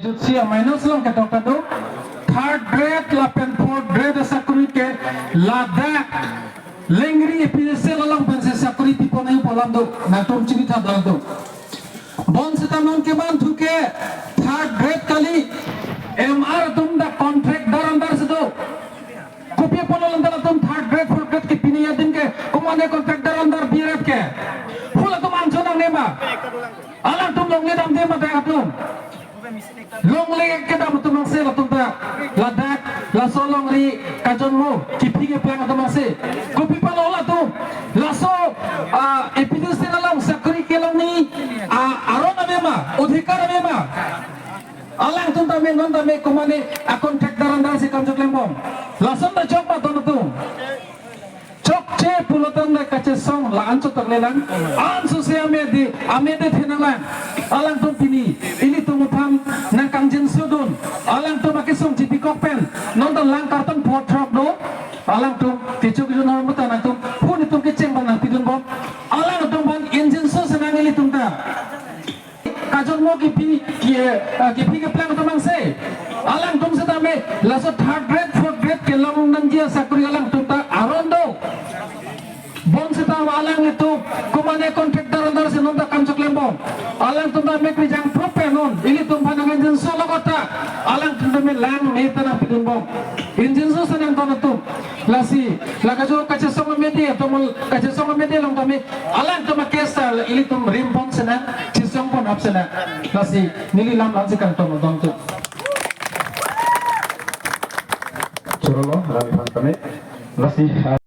Jutsia minus lang ke dokter tu. Third grade la pen fourth grade sakuri ke Ladakh lengri PSC lalang pen se sakuri tipo nahi polam do na tom chini tha dal do. Bon setamon ke ban thuke third grade kali MR tum da contract dar andar se do. Kopi polam andar tum third grade fourth grade ke piniya din ke kumane contract dar andar BRF ke. Pula tum anchonang nema. Alang tum long le dam de ma ta tum. Long lagi kita betul masih latung tak Ladakh laso long ri kajonmu kipi ke pelang atau masih kopi palola tu laso epidus dalam sakri kelong ni arona mema udhikar mema alang tu tak men non tak men kumane akon tek daran daran si kamjok lembong laso tak cok patun tu cok ce pulutan dah kace song la ancu tak lelang ancu se amede thenalang alang tu pini ini tu mutam nang kangjin sudun alang tu makai song jipi kokpen nonton lang karton pot drop do alang tu kecuk itu normal mutan nang tu pun itu keceng bang nang pidun bom alang tu bang engine so senang ini tu tak kajon mo kipi ke plan tu bang se alang tu setame laso third grade fourth grade ke long nang dia sakuri alang tu tak arondo bon setahu alang itu kumane kontraktor andar se nonton kamcok lembong alang tu tak mek bijang propenon ini tu panang engine so logota alang tu me lang me tanah pidun bom engine so senang tu tu lasi lakajo kaca songa media tu mul kaca songa media long kami alang tu makesal ini tu rimpon senang cisong pon absena lasi nili lam lansikan tu nonton tu Chorolo, Ravi Pantame, Lasi.